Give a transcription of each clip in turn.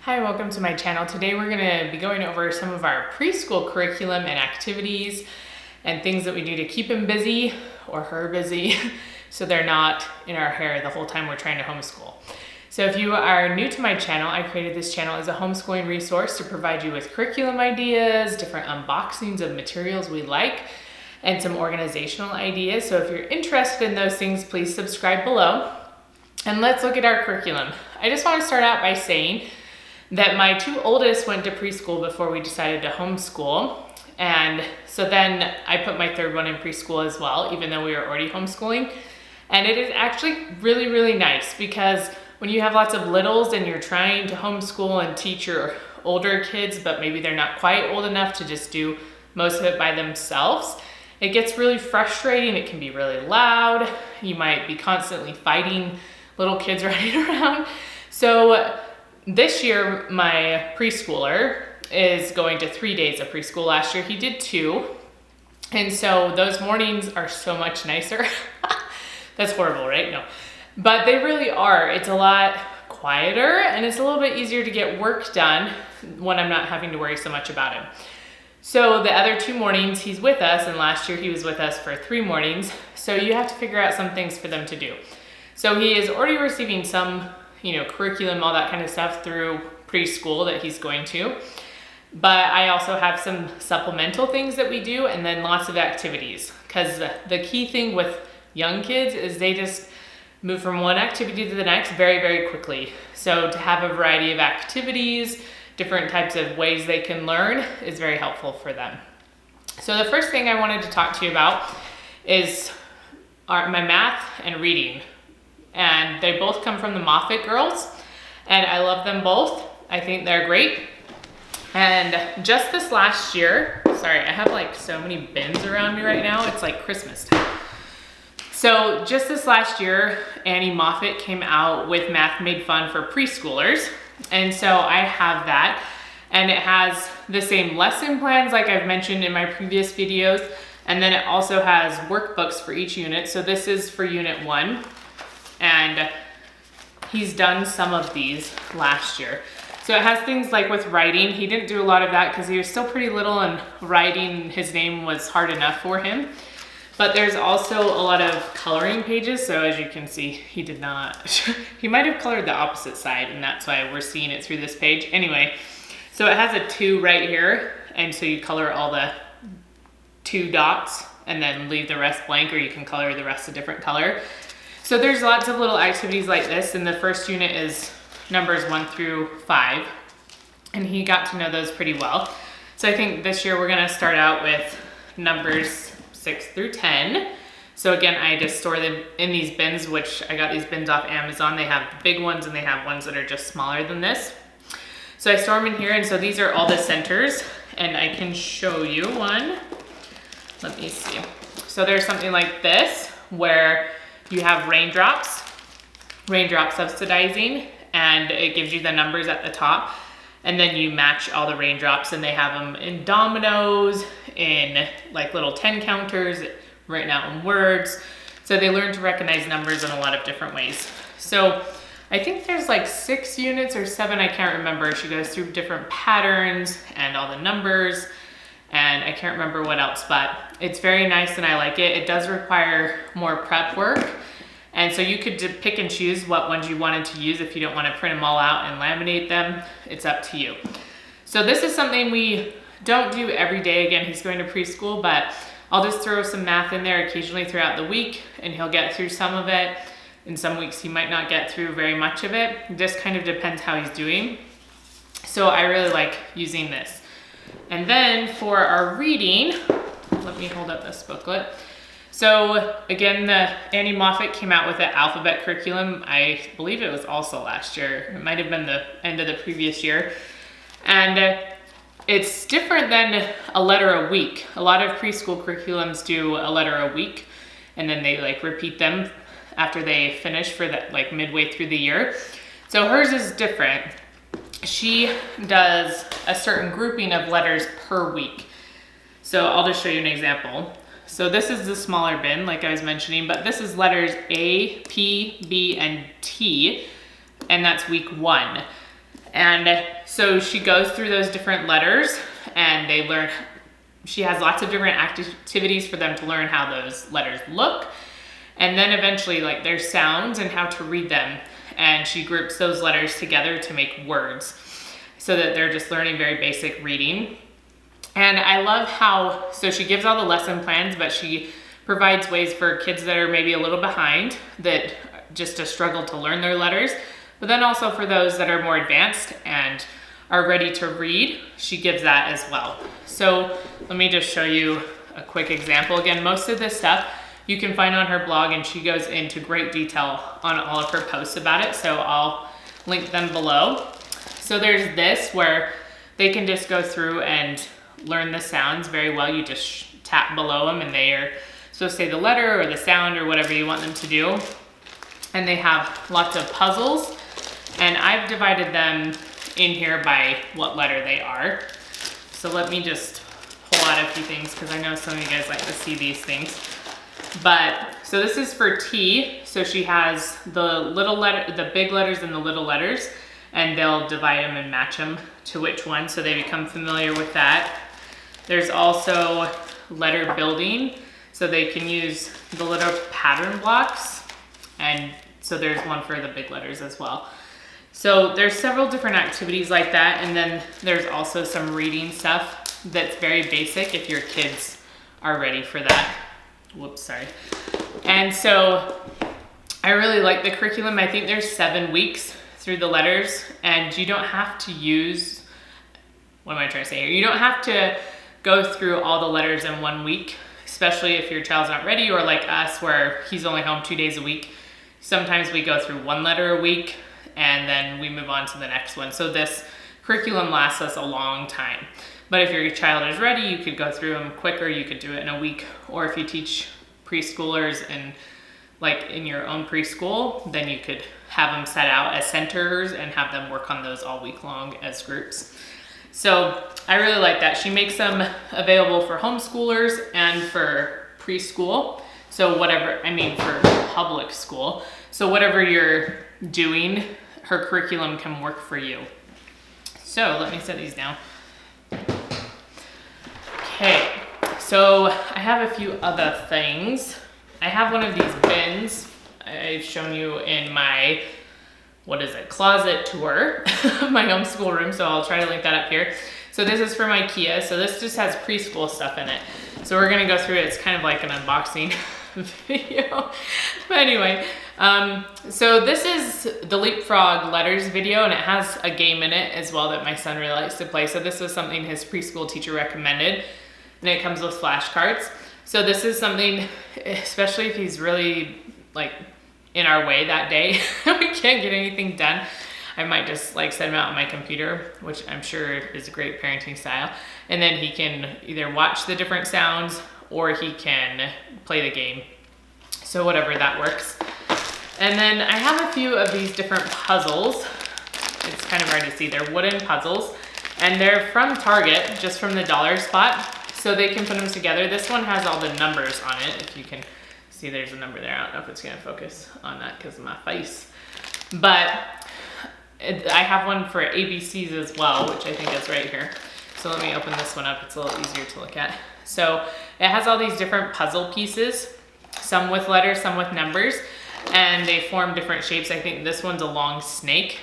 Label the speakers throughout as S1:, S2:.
S1: Hi, welcome to my channel. Today we're going to be going over some of our preschool curriculum and activities and things that we do to keep him busy or her busy so they're not in our hair the whole time we're trying to homeschool. So if you are new to my channel, I created this channel as a homeschooling resource to provide you with curriculum ideas, different unboxings of materials we like, and some organizational ideas. So if you're interested in those things, please subscribe below. And let's look at our curriculum. I just want to start out by saying that my two oldest went to preschool before we decided to homeschool. And so then I put my third one in preschool as well, even though we were already homeschooling. And it is actually really, really nice because when you have lots of littles and you're trying to homeschool and teach your older kids, but maybe they're not quite old enough to just do most of it by themselves, it gets really frustrating. It can be really loud. You might be constantly fighting little kids running around. So this year, my preschooler is going to 3 days of preschool. Last year, he did 2. And so those mornings are so much nicer. That's horrible, right? No. But they really are. It's a lot quieter and it's a little bit easier to get work done when I'm not having to worry so much about him. So the other 2 mornings he's with us, and last year he was with us for 3 mornings. So you have to figure out some things for them to do. So he is already receiving some curriculum, all that kind of stuff through preschool that he's going to. But I also have some supplemental things that we do and then lots of activities. Because the key thing with young kids is they just move from one activity to the next very, very quickly. So to have a variety of activities, different types of ways they can learn is very helpful for them. So the first thing I wanted to talk to you about is my math and reading. And they both come from the Moffat girls, and I love them both. I think they're great. And just this last year, sorry, I have like so many bins around me right now. It's like Christmas time. So just this last year, Annie Moffat came out with Math Made Fun for preschoolers. And so I have that, and it has the same lesson plans like I've mentioned in my previous videos. And then it also has workbooks for each unit. So this is for unit 1. And he's done some of these last year. So it has things like with writing. He didn't do a lot of that because he was still pretty little and writing his name was hard enough for him. But there's also a lot of coloring pages. So as you can see, he did not, he might have colored the opposite side and that's why we're seeing it through this page. Anyway, so it has a 2 right here. And so you color all the 2 dots and then leave the rest blank, or you can color the rest a different color. So there's lots of little activities like this, and the first unit is numbers 1 through 5, and he got to know those pretty well. So I think this year we're gonna start out with numbers 6 through 10. So again, I just store them in these bins, which I got these bins off Amazon. They have big ones and they have ones that are just smaller than this. So I store them in here, and so these are all the centers, and I can show you one. Let me see. So there's something like this, where you have raindrop subsidizing, and it gives you the numbers at the top, and then you match all the raindrops, and they have them in dominoes, in like little 10 counters, written out in words. So they learn to recognize numbers in a lot of different ways. So I think there's like 6 units or 7, I can't remember. She goes through different patterns and all the numbers, and I can't remember what else, but it's very nice and I like it. It does require more prep work. And so you could pick and choose what ones you wanted to use. If you don't want to print them all out and laminate them, it's up to you. So this is something we don't do every day. Again, he's going to preschool, but I'll just throw some math in there occasionally throughout the week and he'll get through some of it. In some weeks, he might not get through very much of it. It just kind of depends how he's doing. So I really like using this. And then for our reading, let me hold up this booklet. So again, Annie Moffat came out with an alphabet curriculum. I believe it was also last year. It might have been the end of the previous year. And it's different than a letter a week. A lot of preschool curriculums do a letter a week, and then they like repeat them after they finish for that, like midway through the year. So hers is different. She does a certain grouping of letters per week. So I'll just show you an example. So this is the smaller bin, like I was mentioning, but this is letters A, P, B, and T, and that's week 1. And so she goes through those different letters and they learn, she has lots of different activities for them to learn how those letters look. And then eventually like their sounds and how to read them. And she groups those letters together to make words so that they're just learning very basic reading. And I love how, so she gives all the lesson plans, but she provides ways for kids that are maybe a little behind, that just to struggle to learn their letters, but then also for those that are more advanced and are ready to read, she gives that as well. So let me just show you a quick example. Again, most of this stuff you can find on her blog, and she goes into great detail on all of her posts about it, so I'll link them below. So there's this where they can just go through and learn the sounds very well. You just tap below them and they are supposed to say the letter or the sound or whatever you want them to do. And they have lots of puzzles, and I've divided them in here by what letter they are. So let me just pull out a few things because I know some of you guys like to see these things. But so this is for T. So she has the little letter, the big letters and the little letters, and they'll divide them and match them to which one, so they become familiar with that. There's also letter building, so they can use the little pattern blocks, and so there's one for the big letters as well. So there's several different activities like that, and then there's also some reading stuff that's very basic if your kids are ready for that. Whoops, sorry. And so I really like the curriculum. I think there's 7 weeks through the letters, and you don't have to use, what am I trying to say here? You don't have to go through all the letters in 1 week, especially if your child's not ready, or like us where he's only home 2 days a week. Sometimes we go through 1 letter a week and then we move on to the next one. So this curriculum lasts us a long time. But if your child is ready, you could go through them quicker. You could do it in a week. Or if you teach preschoolers and like in your own preschool, then you could have them set out as centers and have them work on those all week long as groups. So I really like that. She makes them available for homeschoolers and for preschool. So whatever, I mean for public school. So whatever you're doing, her curriculum can work for you. So let me set these down. Okay, so I have a few other things. I have one of these bins I've shown you in my, closet tour, my homeschool room, so I'll try to link that up here. So this is from IKEA, so this just has preschool stuff in it. So we're gonna go through it, it's kind of like an unboxing video. But anyway, so this is the Leapfrog Letters video, and it has a game in it as well that my son really likes to play. So this was something his preschool teacher recommended, and it comes with flashcards. So this is something, especially if he's really like in our way that day, we can't get anything done, I might just like set him out on my computer, which I'm sure is a great parenting style. And then he can either watch the different sounds or he can play the game. So whatever that works. And then I have a few of these different puzzles. It's kind of hard to see, they're wooden puzzles. And they're from Target, just from the dollar spot. So they can put them together. This one has all the numbers on it. If you can see, there's a number there. I don't know if it's gonna focus on that because of my face. But I have one for ABCs as well, which I think is right here. So let me open this one up. It's a little easier to look at. So it has all these different puzzle pieces, some with letters, some with numbers, and they form different shapes. I think this one's a long snake.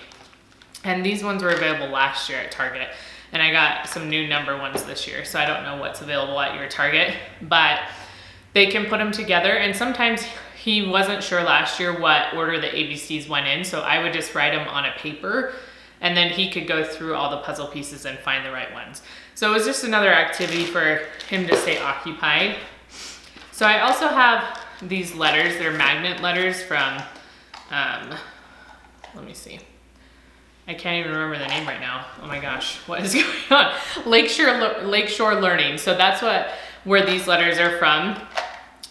S1: And these ones were available last year at Target. And I got some new number ones this year, so I don't know what's available at your Target, but they can put them together. And sometimes he wasn't sure last year what order the ABCs went in, so I would just write them on a paper, and then he could go through all the puzzle pieces and find the right ones. So it was just another activity for him to stay occupied. So I also have these letters. They're magnet letters from, let me see. I can't even remember the name right now. Oh my gosh, what is going on? Lakeshore Learning. So that's where these letters are from.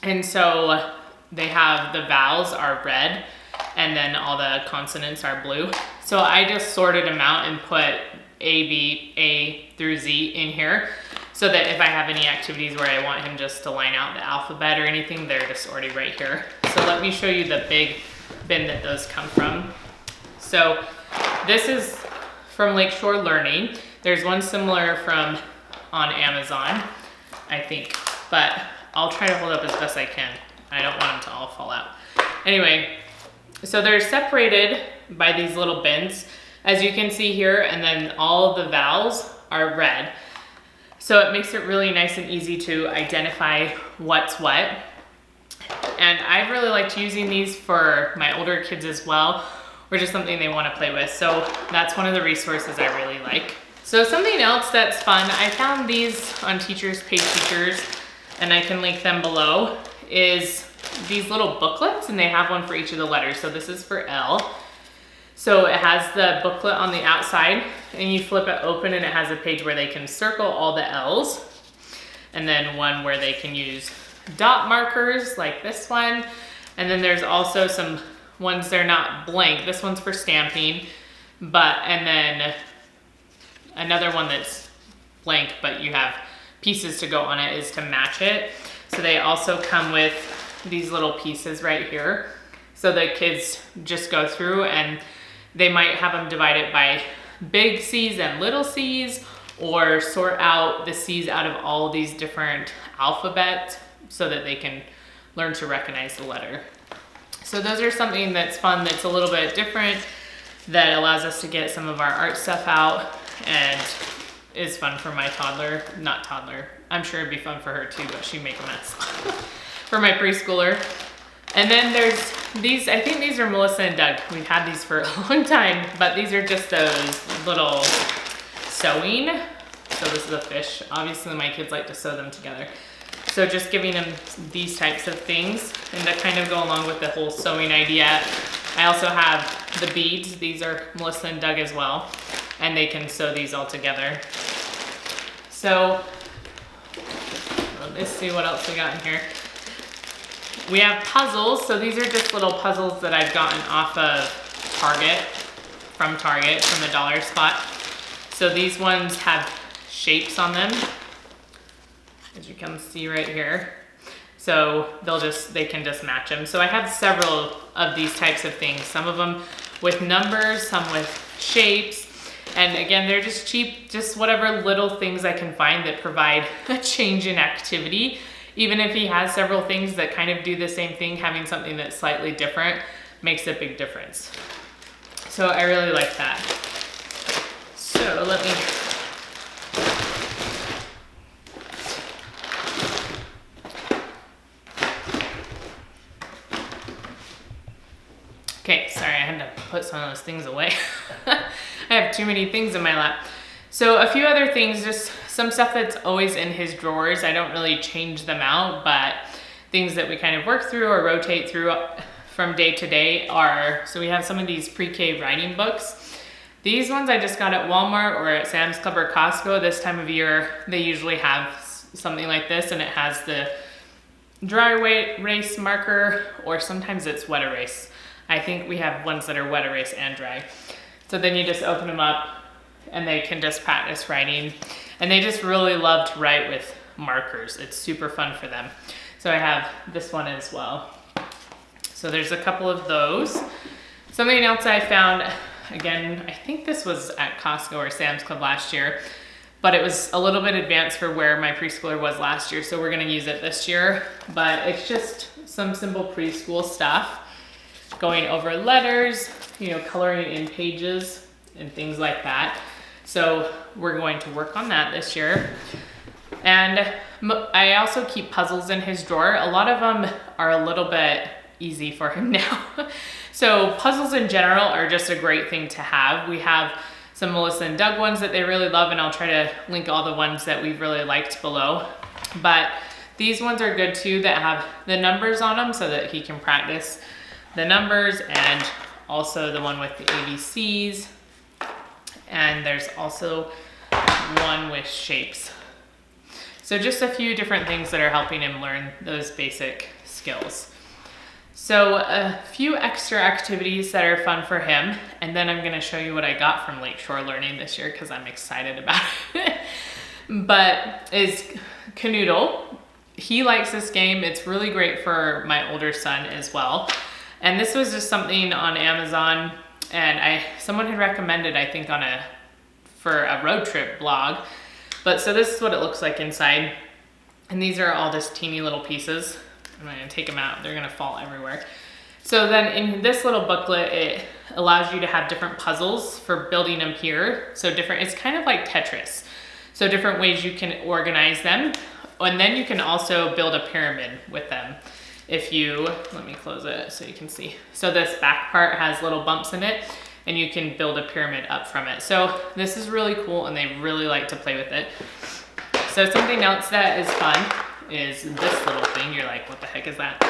S1: And so they have, the vowels are red and then all the consonants are blue. So I just sorted them out and put A, B, A through Z in here, so that if I have any activities where I want him just to line out the alphabet or anything, they're just already right here. So let me show you the big bin that those come from. So this is from Lakeshore Learning. There's one similar from on Amazon, I think, but I'll try to hold up as best I can. I don't want them to all fall out. Anyway, so they're separated by these little bins, as you can see here, and then all the vowels are red. So it makes it really nice and easy to identify what's what. And I've really liked using these for my older kids as well, or just something they want to play with. So that's one of the resources I really like. So something else that's fun, I found these on Teachers Pay Teachers, and I can link them below, is these little booklets, and they have one for each of the letters. So this is for L. So it has the booklet on the outside, and you flip it open and it has a page where they can circle all the L's, and then one where they can use dot markers like this one. And then there's also some ones they're not blank. This one's for stamping, and then another one that's blank, but you have pieces to go on it is to match it. So they also come with these little pieces right here. So the kids just go through and they might have them divided by big C's and little C's, or sort out the C's out of all these different alphabets so that they can learn to recognize the letter. So those are something that's fun, that's a little bit different, that allows us to get some of our art stuff out, and is fun for my toddler, not toddler. I'm sure it'd be fun for her too, but she'd make a mess. For my preschooler. And then there's these, I think these are Melissa and Doug. We've had these for a long time, but these are just those little sewing. So this is a fish. Obviously my kids like to sew them together. So just giving them these types of things, and to kind of go along with the whole sewing idea. I also have the beads. These are Melissa and Doug as well, and they can sew these all together. So let's see what else we got in here. We have puzzles. So these are just little puzzles that I've gotten off of Target, from the dollar spot. So these ones have shapes on them, as you can see right here. So they can just match them. So I have several of these types of things, some of them with numbers, some with shapes. And again, they're just cheap, just whatever little things I can find that provide a change in activity. Even if he has several things that kind of do the same thing, having something that's slightly different makes a big difference. So I really like that. So let me, okay, sorry, I had to put some of those things away. I have too many things in my lap. So a few other things, just some stuff that's always in his drawers. I don't really change them out, but things that we kind of work through or rotate through from day to day are, so we have some of these pre-K writing books. These ones I just got at Walmart or at Sam's Club or Costco. This time of year, they usually have something like this, and it has the dry erase marker, or sometimes it's wet erase. I think we have ones that are wet erase and dry. So then you just open them up and they can just practice writing. And they just really love to write with markers. It's super fun for them. So I have this one as well. So there's a couple of those. Something else I found, again, I think this was at Costco or Sam's Club last year, but it was a little bit advanced for where my preschooler was last year, so we're gonna use it this year. But it's just some simple preschool stuff, going over letters, coloring in pages and things like that. So we're going to work on that this year. And I also keep puzzles in his drawer. A lot of them are a little bit easy for him now. So puzzles in general are just a great thing to have. We have some Melissa and Doug ones that they really love, and I'll try to link all the ones that we've really liked below. But these ones are good too, that have the numbers on them so that he can practice the numbers, and also the one with the ABCs. And there's also one with shapes. So just a few different things that are helping him learn those basic skills. So a few extra activities that are fun for him, and then I'm gonna show you what I got from Lakeshore Learning this year because I'm excited about it. But is Canoodle. He likes this game. It's really great for my older son as well. And this was just something on Amazon, and someone had recommended, I think on a for a road trip blog. But so this is what it looks like inside. And these are all just teeny little pieces. I'm gonna take them out, they're gonna fall everywhere. So then in this little booklet, it allows you to have different puzzles for building them here. So it's kind of like Tetris. So different ways you can organize them. And then you can also build a pyramid with them. Let me close it so you can see. So this back part has little bumps in it and you can build a pyramid up from it. So this is really cool and they really like to play with it. So something else that is fun is this little thing. You're like, what the heck is that?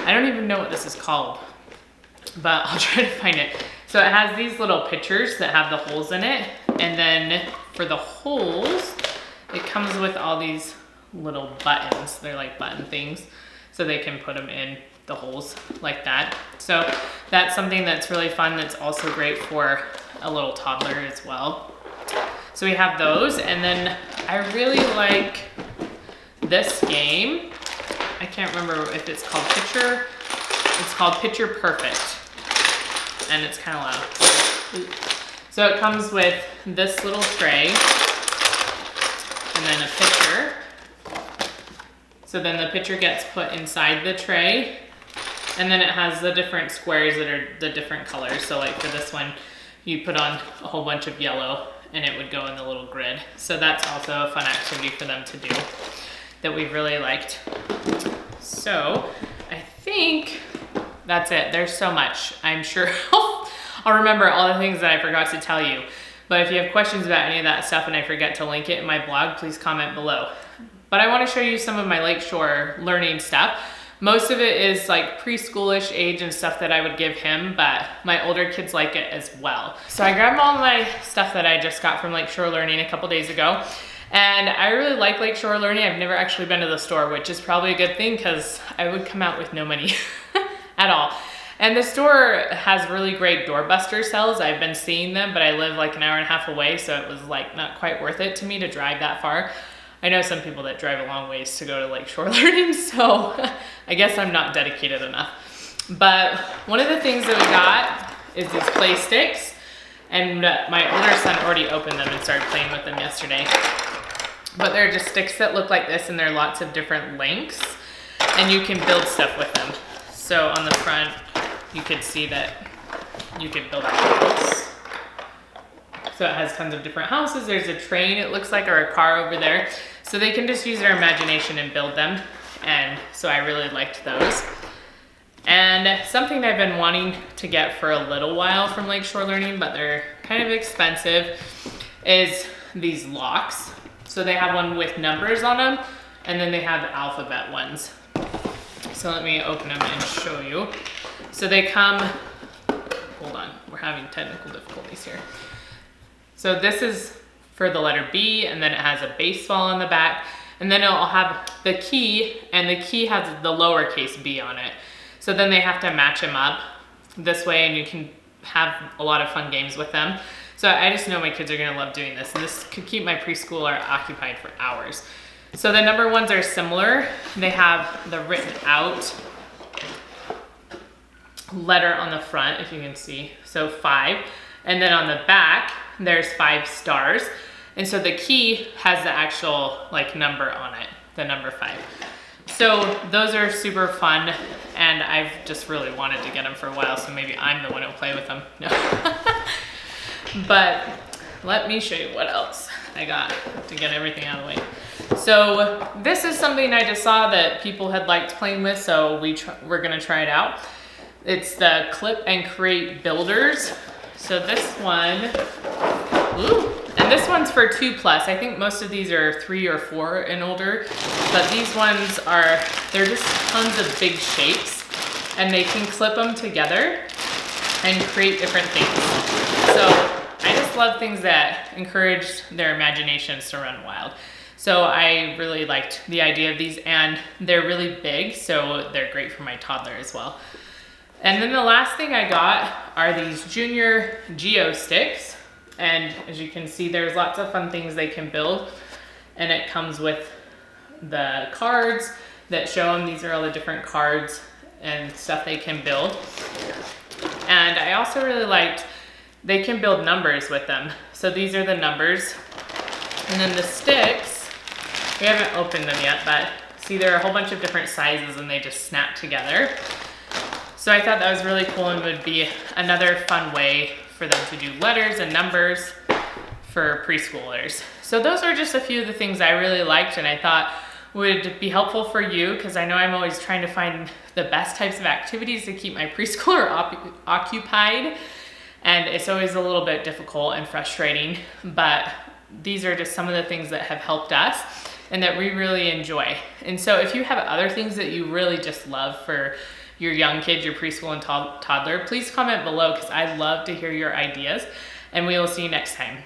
S1: I don't even know what this is called, but I'll try to find it. So it has these little pictures that have the holes in it. And then for the holes, it comes with all these little buttons. They're like button things. So they can put them in the holes like that. So that's something that's really fun. That's also great for a little toddler as well. So we have those. And then I really like this game. I can't remember if it's called Picture. It's called Picture Perfect. And it's kind of loud. So it comes with this little tray and then a picture. So then the picture gets put inside the tray, and then it has the different squares that are the different colors. So like for this one, you put on a whole bunch of yellow and it would go in the little grid. So that's also a fun activity for them to do that we've really liked. So I think that's it. There's so much. I'm sure I'll remember all the things that I forgot to tell you. But if you have questions about any of that stuff and I forget to link it in my blog, please comment below. But I want to show you some of my Lakeshore learning stuff. Most of it is like preschoolish age and stuff that I would give him, but my older kids like it as well. So I grabbed all my stuff that I just got from Lakeshore Learning a couple days ago. And I really like Lakeshore Learning. I've never actually been to the store, which is probably a good thing because I would come out with no money at all. And the store has really great doorbuster sales. I've been seeing them, but I live like an hour and a half away, so it was like not quite worth it to me to drive that far. I know some people that drive a long ways to go to Lakeshore Learning, so I guess I'm not dedicated enough. But one of the things that we got is these play sticks, and my older son already opened them and started playing with them yesterday. But they're just sticks that look like this, and they're lots of different lengths, and you can build stuff with them. So on the front, you could see that you could build a house. So it has tons of different houses. There's a train, it looks like, or a car over there. So they can just use their imagination and build them. And so I really liked those. And something I've been wanting to get for a little while from Lakeshore Learning, but they're kind of expensive, is these locks. So they have one with numbers on them, and then they have alphabet ones. So let me open them and show you. So they come, hold on, we're having technical difficulties here. So this is for the letter B, and then it has a baseball on the back, and then it'll have the key, and the key has the lowercase b on it. So then they have to match them up this way, and you can have a lot of fun games with them. So I just know my kids are gonna love doing this, and this could keep my preschooler occupied for hours. So the number ones are similar. They have the written out letter on the front, if you can see, so 5. And then on the back, there's 5 stars. And so the key has the actual like number on it, the number 5. So those are super fun, and I've just really wanted to get them for a while, so maybe I'm the one who'll play with them. No. But let me show you what else I got to get everything out of the way. So this is something I just saw that people had liked playing with, so we're gonna try it out. It's the Clip and Create Builders. So this one, and this one's for 2+. I think most of these are 3 or 4 and older, but these ones they're just tons of big shapes, and they can clip them together and create different things. So I just love things that encourage their imaginations to run wild. So I really liked the idea of these, and they're really big, so they're great for my toddler as well. And then the last thing I got are these Junior Geo Sticks. And as you can see, there's lots of fun things they can build. And it comes with the cards that show them. These are all the different cards and stuff they can build. And I also really liked they can build numbers with them. So these are the numbers. And then the sticks, we haven't opened them yet, but see, there are a whole bunch of different sizes and they just snap together. So I thought that was really cool and would be another fun way for them to do letters and numbers for preschoolers. So those are just a few of the things I really liked and I thought would be helpful for you, because I know I'm always trying to find the best types of activities to keep my preschooler occupied. And it's always a little bit difficult and frustrating, but these are just some of the things that have helped us and that we really enjoy. And so if you have other things that you really just love for your young kids, your preschool and toddler, please comment below, because I'd love to hear your ideas, and we will see you next time.